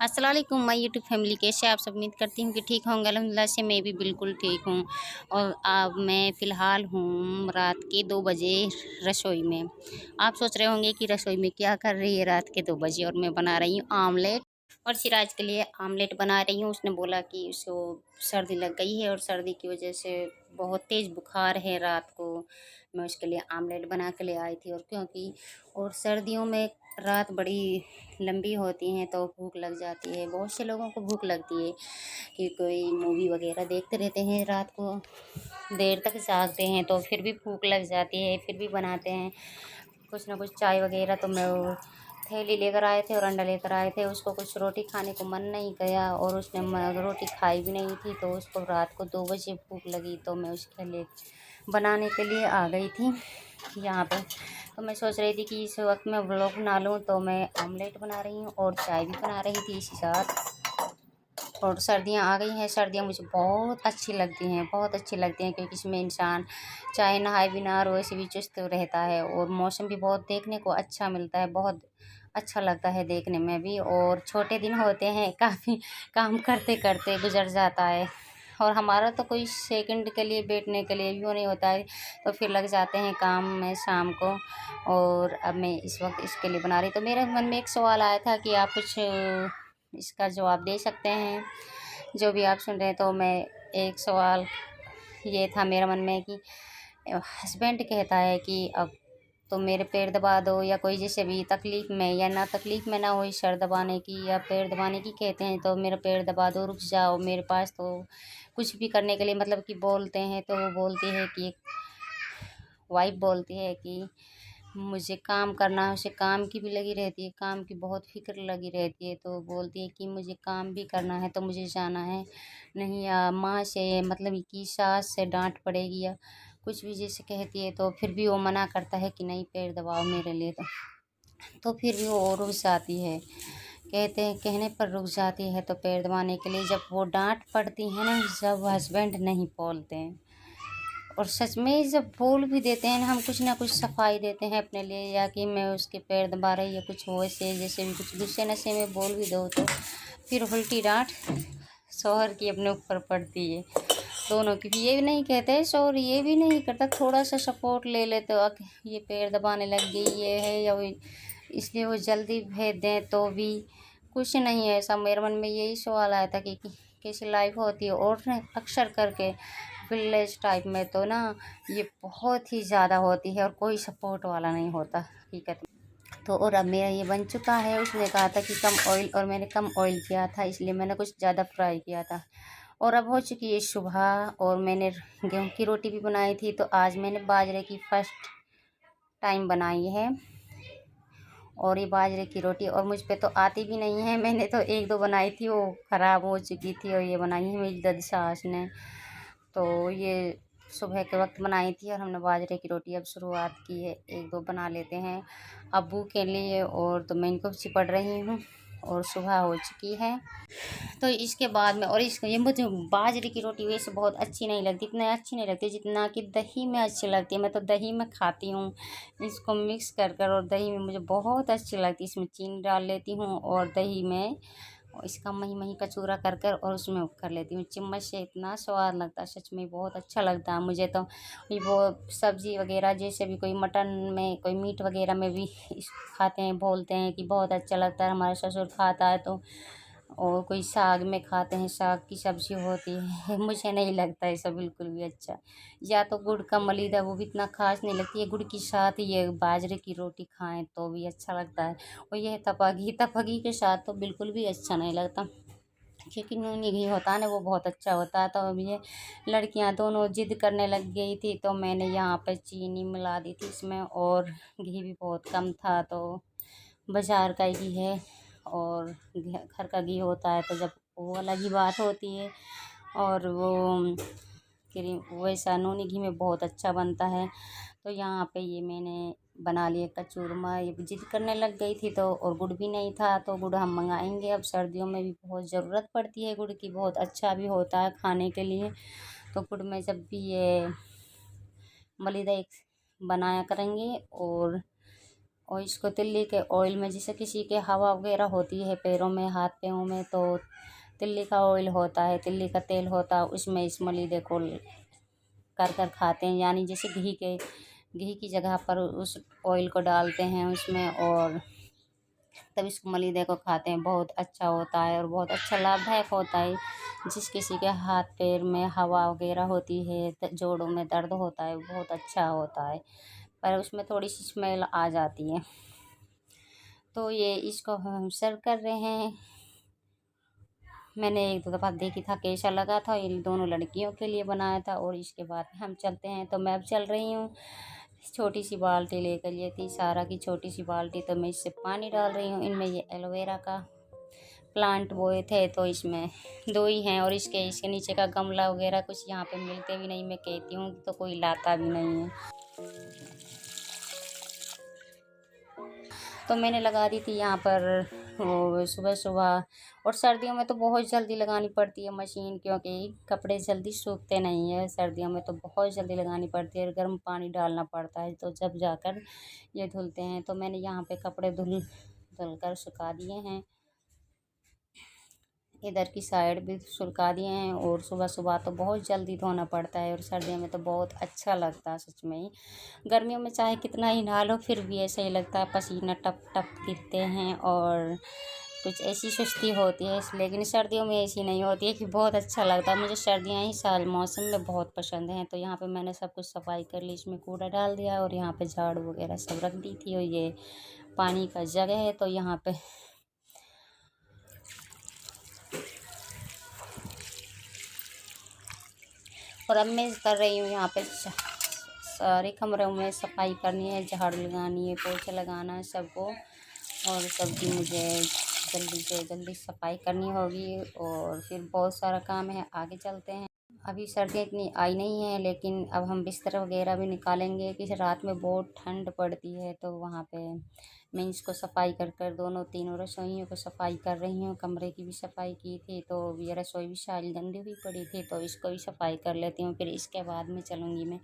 अस्सलाम वालेकुम my YouTube family, कैसे आप सब। उम्मीद करती हूँ कि ठीक होंगे। अल्हम्दुलिल्लाह से मैं भी बिल्कुल ठीक हूँ। और अब मैं फ़िलहाल हूँ रात के 2 बजे रसोई में। आप सोच रहे होंगे कि रसोई में क्या कर रही है रात के 2 बजे, और मैं बना रही हूँ आमलेट। और सिराज के लिए आमलेट बना रही हूँ। उसने बोला कि उसको सर्दी लग गई है और सर्दी की वजह से बहुत तेज़ बुखार है रात को। मैं उसके लिए आमलेट बना के ले आई थी। और क्योंकि और सर्दियों में रात बड़ी लंबी होती हैं तो भूख लग जाती है। बहुत से लोगों को भूख लगती है कि कोई मूवी वगैरह देखते रहते हैं, रात को देर तक जागते हैं तो फिर भी भूख लग जाती है, फिर भी बनाते हैं कुछ ना कुछ चाय वगैरह। तो मैं वो थैली लेकर आए थे और अंडा लेकर आए थे। उसको कुछ रोटी खाने को मन नहीं किया और उसने रोटी खाई भी नहीं थी, तो उसको रात को 2 बजे भूख लगी तो मैं उसके लिए बनाने के लिए आ गई थी यहाँ पे। तो मैं सोच रही थी कि इस वक्त मैं व्लॉग बना लूँ, तो मैं आमलेट बना रही हूँ और चाय भी बना रही थी इसी साथ। और सर्दियाँ आ गई हैं। सर्दियाँ मुझे बहुत अच्छी लगती हैं, बहुत अच्छी लगती हैं, क्योंकि इसमें इंसान चाहे नहाए बिना और वैसे भी चुस्त रहता है। और मौसम भी बहुत देखने को अच्छा मिलता है, बहुत अच्छा लगता है देखने में भी। और छोटे दिन होते हैं, काफ़ी काम करते करते गुजर जाता है। और हमारा तो कोई सेकंड के लिए बैठने के लिए भी वो नहीं होता है, तो फिर लग जाते हैं काम में शाम को। और अब मैं इस वक्त इसके लिए बना रही, तो मेरे मन में एक सवाल आया था कि आप कुछ इसका जवाब दे सकते हैं, जो भी आप सुन रहे हैं। तो मैं एक सवाल ये था मेरे मन में कि हस्बैंड कहता है कि अब तो मेरे पैर दबा दो, या कोई जैसे भी तकलीफ़ में या ना तकलीफ़ में ना हो, सर दबाने की या पैर दबाने की कहते हैं, तो मेरा पैर दबा दो, रुक जाओ मेरे पास। तो कुछ भी करने के लिए मतलब कि बोलते हैं, तो वो बोलती है कि वाइफ बोलती है कि मुझे काम करना है। उसे काम की भी लगी रहती है, काम की बहुत फ़िक्र लगी रहती है। तो बोलती है कि मुझे काम भी करना है तो मुझे जाना है, नहीं या माँ से मतलब कि सास से डांट पड़ेगी या कुछ भी जैसे कहती है, तो फिर भी वो मना करता है कि नहीं पैर दबाओ मेरे लिए। तो फिर भी वो रुक जाती है, कहते हैं कहने पर रुक जाती है। तो पैर दबाने के लिए जब वो डांट पड़ती है ना, जब हस्बैंड नहीं बोलते हैं। और सच में जब बोल भी देते हैं ना, हम कुछ ना कुछ सफाई देते हैं अपने लिए, या कि मैं उसके पैर दबा रही या कुछ हो ऐसे जैसे भी कुछ गुस्से नशे में बोल भी दो, तो फिर उल्टी डांट शौहर की अपने ऊपर पड़ती है। दोनों की भी ये भी नहीं कहते, शौहर ये भी नहीं करता, थोड़ा सा सपोर्ट ले ले तो ये पैर दबाने लग गई ये है या वो, इसलिए वो जल्दी भेज दें तो भी कुछ नहीं है ऐसा। मेरे मन में यही सवाल आया था कि कैसी लाइफ होती है। और अक्सर करके विलेज टाइप में तो ना ये बहुत ही ज़्यादा होती है और कोई सपोर्ट वाला नहीं होता हकीकत में। तो और अब मेरा ये बन चुका है। उसने कहा था कि कम ऑयल, और मैंने कम ऑयल किया था, इसलिए मैंने कुछ ज़्यादा फ्राई किया था। और अब हो चुकी है सुबह, और मैंने गेहूं की रोटी भी बनाई थी। तो आज मैंने बाजरे की फर्स्ट टाइम बनाई है, और ये बाजरे की रोटी, और मुझ पे तो आती भी नहीं है। मैंने तो 1-2 बनाई थी, वो ख़राब हो चुकी थी, और ये बनाई है मेरी दादी सास ने। तो ये सुबह के वक्त बनाई थी, और हमने बाजरे की रोटी अब शुरुआत की है। 1-2 बना लेते हैं अब्बू के लिए, और तो मैं इनको चिपड़ रही हूँ, और सुबह हो चुकी है। तो इसके बाद में, और इसको ये मुझे बाजरे की रोटी वैसे बहुत अच्छी नहीं लगती, इतनी अच्छी नहीं लगती जितना कि दही में अच्छी लगती है। मैं तो दही में खाती हूँ इसको मिक्स कर कर, और दही में मुझे बहुत अच्छी लगती है। इसमें चीनी डाल लेती हूँ और दही में इसका मही मही का चूरा कर कर और उसमें कर लेती हूँ चम्मच से। इतना स्वाद लगता है, सच में बहुत अच्छा लगता है मुझे। तो ये वो सब्ज़ी वगैरह जैसे भी कोई मटन में, कोई मीट वगैरह में भी खाते हैं, बोलते हैं कि बहुत अच्छा लगता है। हमारा ससुर खाता है तो, और कोई साग में खाते हैं, साग की सब्ज़ी होती है। मुझे नहीं लगता ऐसा बिल्कुल भी अच्छा। या तो गुड़ का मलीदा, वो भी इतना खास नहीं लगती है। गुड़ के साथ ये बाजरे की रोटी खाएं तो भी अच्छा लगता है। और यह तपगी के साथ तो बिल्कुल भी अच्छा नहीं लगता, क्योंकि नूनी घी होता है ना, वो बहुत अच्छा होता है। तो अब ये लड़कियां दोनों जिद करने लग गई थी, तो मैंने यहाँ पर चीनी मिला दी थी इसमें, और घी भी बहुत कम था। तो बाज़ार का घी है और घर का घी होता है, तो जब वो अलग ही बात होती है। और वो क्रीम वैसा नूनी घी में बहुत अच्छा बनता है। तो यहाँ पे ये मैंने बना लिया कचूरमा। ये जिद करने लग गई थी, तो और गुड़ भी नहीं था, तो गुड़ हम मंगाएंगे। अब सर्दियों में भी बहुत ज़रूरत पड़ती है गुड़ की, बहुत अच्छा भी होता है खाने के लिए। तो गुड़ में जब भी ये मलिदा एक बनाया करेंगे, और और इसको तिल्ली के ऑयल में, जैसे किसी के हवा वगैरह होती है पैरों में, हाथ पैरों में, तो तिल्ली का ऑयल होता है, तिल्ली का तेल होता है, उसमें इस मलीदे को कर कर खाते हैं। यानी जैसे घी की जगह पर उस ऑयल को डालते हैं उसमें, और तब इसको मलीदे को खाते हैं। बहुत अच्छा होता है और बहुत अच्छा लाभदायक होता है। जिस किसी के हाथ पैर में हवा वगैरह होती है, जोड़ों में दर्द होता है, बहुत अच्छा होता है, पर उसमें थोड़ी सी स्मेल आ जाती है। तो ये इसको हम सर्व कर रहे हैं। मैंने एक दो दफ़ा देखी था कैसा लगा था, इन दोनों लड़कियों के लिए बनाया था। और इसके बाद हम चलते हैं, तो मैं अब चल रही हूँ। छोटी सी बाल्टी लेकर ये थी सारा की छोटी सी बाल्टी, तो मैं इससे पानी डाल रही हूँ। इनमें ये एलोवेरा का प्लांट बोए थे, तो इसमें दो ही हैं, और इसके नीचे का गमला वगैरह कुछ यहाँ पे मिलते भी नहीं, मैं कहती हूँ तो कोई लाता भी नहीं है। तो मैंने लगा दी थी यहाँ पर वो सुबह सुबह। और सर्दियों में तो बहुत जल्दी लगानी पड़ती है मशीन, क्योंकि कपड़े जल्दी सूखते नहीं है। सर्दियों में तो बहुत जल्दी लगानी पड़ती है और गर्म पानी डालना पड़ता है, तो जब जाकर ये धुलते हैं। तो मैंने यहाँ पे कपड़े धुल कर सुखा दिए हैं, इधर की साइड भी सुखा दिए हैं। और सुबह सुबह तो बहुत जल्दी धोना पड़ता है, और सर्दियों में तो बहुत अच्छा लगता है सच में ही। गर्मियों में चाहे कितना ही नहा लो फिर भी ऐसा ही लगता है, पसीना टप टप गिरते हैं और कुछ ऐसी सुस्ती होती है। लेकिन सर्दियों में ऐसी नहीं होती है, कि बहुत अच्छा लगता है। मुझे सर्दियाँ ही साल मौसम में बहुत पसंद हैं। तो यहाँ पे मैंने सब कुछ सफाई कर ली, इसमें कूड़ा डाल दिया, और यहाँ पे झाड़ू वगैरह सब रख दी थी। और ये पानी का जगह है, तो यहाँ पे और अब मैं कर रही हूँ यहाँ पे सारे कमरों में सफाई करनी है, झाड़ू लगानी है, पोछा लगाना है सबको। और सबकी मुझे जल्दी से जल्दी सफाई करनी होगी, और फिर बहुत सारा काम है। आगे चलते हैं। अभी सर्दियाँ इतनी आई नहीं है, लेकिन अब हम बिस्तर वगैरह भी निकालेंगे, कि रात में बहुत ठंड पड़ती है। तो वहाँ पे मैं इसको सफाई कर दोनों तीनों रसोइयों को सफाई कर रही हूँ। कमरे की भी सफाई की थी, तो ये रसोई भी सारी गंदी हुई पड़ी थी, तो इसको भी सफाई कर लेती हूँ। फिर इसके बाद में चलूँगी मैं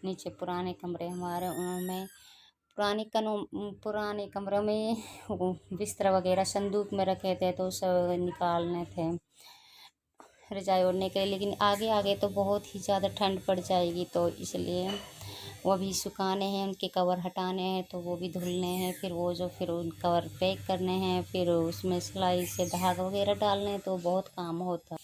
नीचे। पुराने कमरे हमारे, उनमें पुराने कमरों में बिस्तर वगैरह संदूक में रखे थे, तो सब निकालने थे रजाई ओढ़ने के लिए। लेकिन आगे आगे तो बहुत ही ज़्यादा ठंड पड़ जाएगी, तो इसलिए वो भी सुखाने हैं, उनके कवर हटाने हैं, तो वो भी धुलने हैं। फिर उन कवर पैक करने हैं, फिर उसमें सिलाई से धागा वगैरह डालने हैं, तो बहुत काम होता है।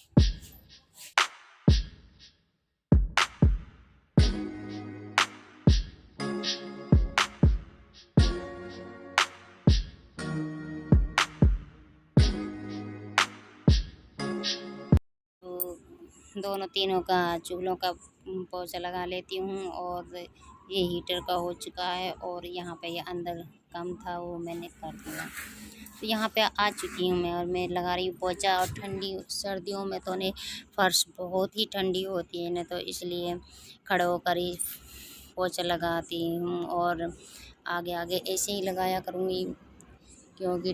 तो दोनों तीनों का चूल्हों का पोछा लगा लेती हूँ। और ये हीटर का हो चुका है, और यहाँ पे ये अंदर कम था वो मैंने कर दिया। तो यहाँ पे आ चुकी हूँ मैं, और मैं लगा रही हूँ पोछा। और ठंडी सर्दियों में तो नहीं, फर्श बहुत ही ठंडी होती है ना, तो इसलिए खड़े होकर ही पोछा लगाती हूँ। और आगे आगे ऐसे ही लगाया करूँगी, क्योंकि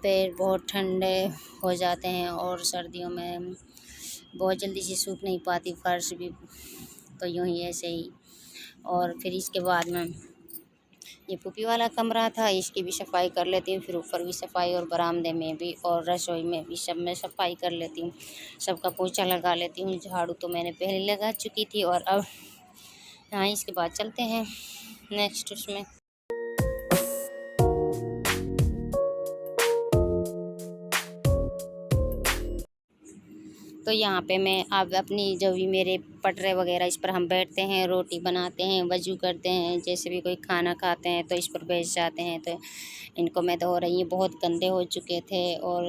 पैर बहुत ठंडे हो जाते हैं, और सर्दियों में बहुत जल्दी से सूख नहीं पाती फर्श भी, तो यूँ ही ऐसे ही। और फिर इसके बाद में ये पुपी वाला कमरा था, इसकी भी सफाई कर लेती हूँ। फिर ऊपर भी सफाई, और बरामदे में भी, और रसोई में भी, सब में सफाई कर लेती हूँ। सबका पोछा लगा लेती हूँ। झाड़ू तो मैंने पहले लगा चुकी थी। और अब हाँ, इसके बाद चलते हैं नेक्स्ट उसमें। तो यहाँ पे मैं अब अपनी जो भी मेरे पटरे वगैरह, इस पर हम बैठते हैं, रोटी बनाते हैं, वज़ू करते हैं, जैसे भी कोई खाना खाते हैं तो इस पर बैठ जाते हैं। तो इनको मैं धो रही हूँ, बहुत गंदे हो चुके थे। और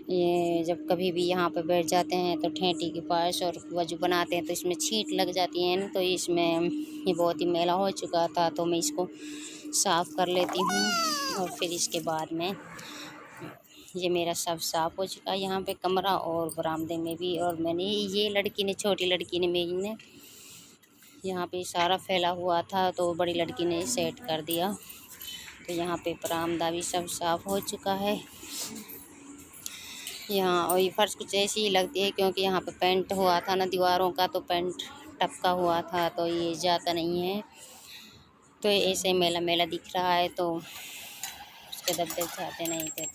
ये जब कभी भी यहाँ पे बैठ जाते हैं तो ठेठी के पास और वज़ू बनाते हैं, तो इसमें छींट लग जाती है ना, तो इसमें ये बहुत ही मैला हो चुका था, तो मैं इसको साफ़ कर लेती हूँ। और फिर इसके बाद में ये मेरा सब साफ़ हो चुका है, यहाँ पे कमरा और बरामदे में भी। और मैंने ये छोटी लड़की ने मेरी ने यहाँ पे सारा फैला हुआ था, तो बड़ी लड़की ने सेट कर दिया। तो यहाँ पे बरामदा भी सब साफ़ हो चुका है यहाँ। और ये फर्श कुछ ऐसी ही लगती है, क्योंकि यहाँ पे पेंट हुआ था ना दीवारों का, तो पेंट टपका हुआ था, तो ये जाता नहीं है। तो ऐसे मेला मेला दिख रहा है, तो उसके डब्बे जाते नहीं थे।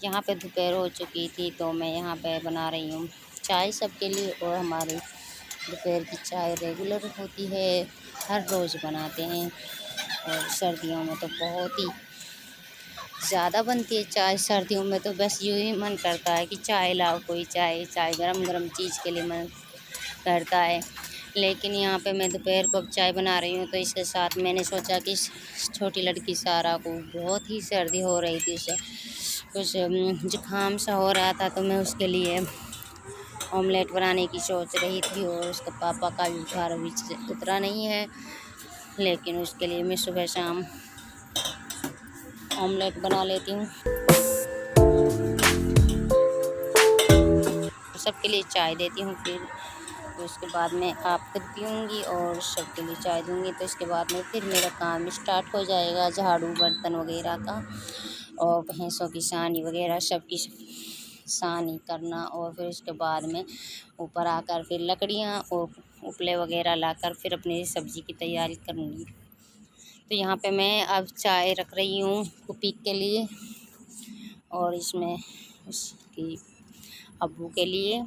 यहाँ पे दोपहर हो चुकी थी, तो मैं यहाँ पे बना रही हूँ चाय सबके लिए। और हमारी दोपहर की चाय रेगुलर होती है, हर रोज़ बनाते हैं। और सर्दियों में तो बहुत ही ज़्यादा बनती है चाय। सर्दियों में तो बस यूँ ही मन करता है कि चाय लाओ, कोई चाय चाय गरम गरम चीज़ के लिए मन करता है। लेकिन यहाँ पे मैं दोपहर को अब चाय बना रही हूँ, तो इसके साथ मैंने सोचा कि छोटी लड़की सारा को बहुत ही सर्दी हो रही थी, उसे कुछ जुकाम सा हो रहा था, तो मैं उसके लिए ऑमलेट बनाने की सोच रही थी। और उसके पापा का भी बुखार अभी उतरा नहीं है, लेकिन उसके लिए मैं सुबह शाम ऑमलेट बना लेती हूँ। सबके लिए चाय देती हूँ, फिर तो उसके बाद मैं आप खुद पीऊँगी और सबके लिए चाय दूँगी। तो इसके बाद में फिर मेरा काम स्टार्ट हो जाएगा, झाड़ू बर्तन वगैरह का, और भैंसों की सानी वगैरह सबकी सानी करना। और फिर उसके बाद में ऊपर आकर फिर लकड़ियाँ और उपले वगैरह लाकर फिर अपनी सब्ज़ी की तैयारी करूँगी। तो यहाँ पे मैं अब चाय रख रही हूँ कुपी के लिए, और इसमें उसकी अब्बू के लिए,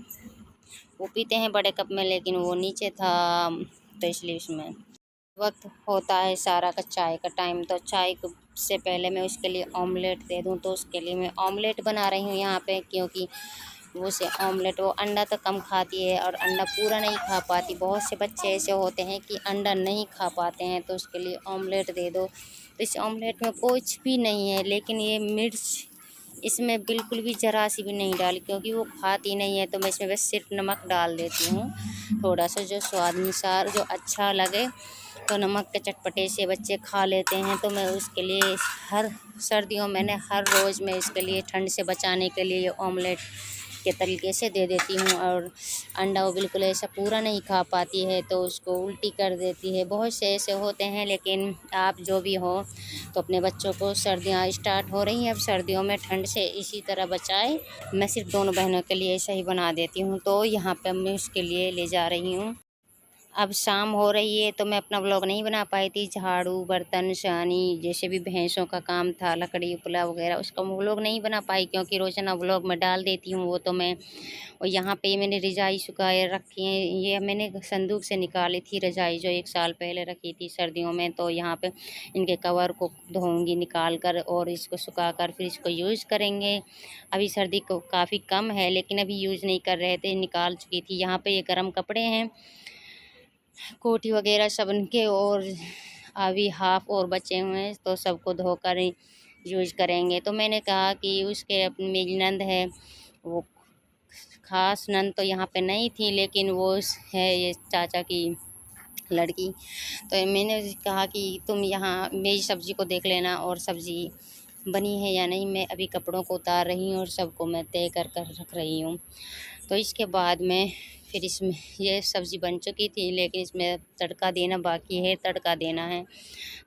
वो पीते हैं बड़े कप में, लेकिन वो नीचे था, तो इसलिए उसमें वक्त होता है सारा का चाय का टाइम। तो चाय से पहले मैं उसके लिए ऑमलेट दे दूं, तो उसके लिए मैं ऑमलेट बना रही हूँ यहाँ पे, क्योंकि वो से ऑमलेट वो अंडा तो कम खाती है और अंडा पूरा नहीं खा पाती। बहुत से बच्चे ऐसे होते हैं कि अंडा नहीं खा पाते हैं, तो उसके लिए ऑमलेट दे दो। तो इस ऑमलेट में कुछ भी नहीं है, लेकिन ये मिर्च इसमें बिल्कुल भी ज़रा सी भी नहीं डाली, क्योंकि वो खाती नहीं है। तो मैं इसमें बस सिर्फ नमक डाल देती हूँ थोड़ा सा, जो स्वाद अनुसार जो अच्छा लगे। तो नमक के चटपटे से बच्चे खा लेते हैं। तो मैं उसके लिए हर सर्दियों मैंने हर रोज़ मैं इसके लिए ठंड से बचाने के लिए ऑमलेट के तरीके से दे देती हूँ। और अंडा वो बिल्कुल ऐसा पूरा नहीं खा पाती है, तो उसको उल्टी कर देती है। बहुत से ऐसे होते हैं, लेकिन आप जो भी हो, तो अपने बच्चों को, सर्दियाँ स्टार्ट हो रही हैं, अब सर्दियों में ठंड से इसी तरह बचाए। मैं सिर्फ दोनों बहनों के लिए ऐसा ही बना देती हूँ। तो यहाँ पे मैं उसके लिए ले जा रही हूँ। अब शाम हो रही है, तो मैं अपना व्लॉग नहीं बना पाई थी। झाड़ू बर्तन सानी जैसे भी भैंसों का काम था, लकड़ी उपला वगैरह, उसका व्लॉग नहीं बना पाई, क्योंकि रोजाना व्लॉग में डाल देती हूँ वो। तो मैं, और यहाँ पे मैंने रजाई सुखाए रखी है। ये मैंने संदूक से निकाली थी रजाई, जो 1 साल पहले रखी थी सर्दियों में। तो यहाँ पे इनके कवर को धोऊंगी निकाल कर, और इसको सुखा कर फिर इसको यूज़ करेंगे। अभी सर्दी को काफ़ी कम है, लेकिन अभी यूज़ नहीं कर रहे थे, निकाल चुकी थी। यहाँ पे ये गर्म कपड़े हैं, कोटी वगैरह सब इनके, और अभी हाफ और बचे हुए हैं, तो सबको धोकर यूज करेंगे। तो मैंने कहा कि उसके अपनी मेरी नंद है, वो खास नंद तो यहाँ पे नहीं थी, लेकिन वो है ये चाचा की लड़की। तो मैंने कहा कि तुम यहाँ मेरी सब्ज़ी को देख लेना, और सब्ज़ी बनी है या नहीं। मैं अभी कपड़ों को उतार रही हूँ और सबको मैं तय कर कर रख रही हूँ। तो इसके बाद में फिर इसमें ये सब्ज़ी बन चुकी थी, लेकिन इसमें तड़का देना बाकी है। तड़का देना है,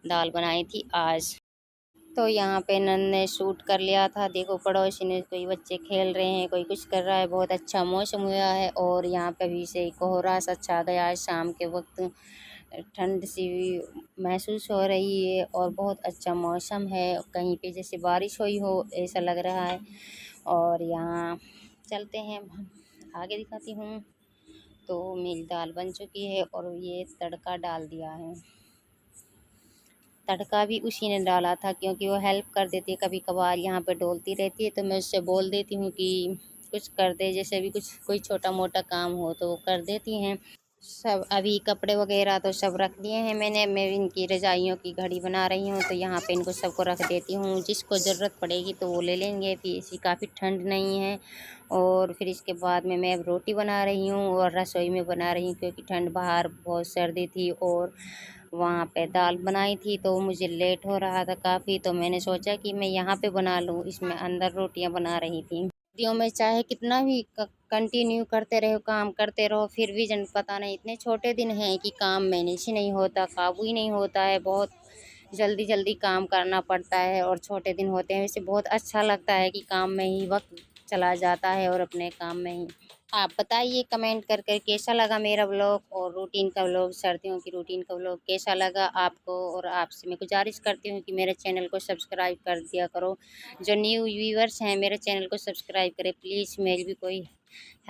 दाल बनाई थी आज। तो यहाँ पे नंद ने शूट कर लिया था। देखो पड़ोसी ने, कोई बच्चे खेल रहे हैं, कोई कुछ कर रहा है। बहुत अच्छा मौसम हुआ है, और यहाँ पे भी से कोहरा सा छा गया है। शाम के वक्त ठंड सी महसूस हो रही है, और बहुत अच्छा मौसम है। कहीं पे जैसे बारिश हुई हो ऐसा लग रहा है। और यहाँ चलते हैं, आगे दिखाती हूँ। तो मेरी दाल बन चुकी है, और ये तड़का डाल दिया है। तड़का भी उसी ने डाला था, क्योंकि वो हेल्प कर देती है कभी कभार, यहाँ पे डोलती रहती है। तो मैं उससे बोल देती हूँ कि कुछ कर दे, जैसे भी कुछ कोई छोटा मोटा काम हो तो वो कर देती हैं। सब अभी कपड़े वगैरह तो सब रख दिए हैं मैंने। मैं इनकी रजाइयों की घड़ी बना रही हूँ, तो यहाँ पे इनको सबको रख देती हूँ। जिसको ज़रूरत पड़ेगी तो वो ले लेंगे। फिर इसी काफ़ी ठंड नहीं है। और फिर इसके बाद में मैं अब रोटी बना रही हूँ, और रसोई में बना रही हूँ, क्योंकि ठंड बाहर बहुत सर्दी थी। और वहाँ पे दाल बनाई थी, तो मुझे लेट हो रहा था काफ़ी। तो मैंने सोचा कि मैं यहाँ पे बना लूँ, इसमें अंदर रोटियाँ बना रही थी। सर्दियों में चाहे कितना भी कंटिन्यू करते रहो, काम करते रहो, फिर भी जन पता नहीं, इतने छोटे दिन हैं कि काम मैनेज ही नहीं होता, काबू ही नहीं होता है। बहुत जल्दी जल्दी काम करना पड़ता है, और छोटे दिन होते हैं। वैसे बहुत अच्छा लगता है कि काम में ही वक्त चला जाता है, और अपने काम में ही आप बताइए कमेंट कर कर कैसा लगा मेरा व्लॉग और रूटीन का व्लॉग, सर्दियों की रूटीन का व्लॉग कैसा लगा आपको। और आपसे मैं गुजारिश करती हूँ कि मेरे चैनल को सब्सक्राइब कर दिया करो। जो न्यू व्यूअर्स हैं मेरे चैनल को सब्सक्राइब करें प्लीज़, मेरी भी कोई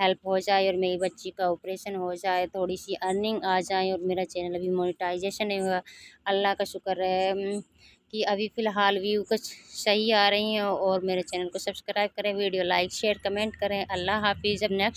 हेल्प हो जाए और मेरी बच्ची का ऑपरेशन हो जाए, थोड़ी सी अर्निंग आ जाए और मेरा चैनल अभी मोनेटाइजेशन नहीं हुआ। अल्लाह का शुक्र है कि अभी फ़िलहाल व्यू कुछ सही आ रही हैं। और मेरे चैनल को सब्सक्राइब करें, वीडियो लाइक शेयर कमेंट करें। अल्लाह हाफिज़। अब नेक्स्ट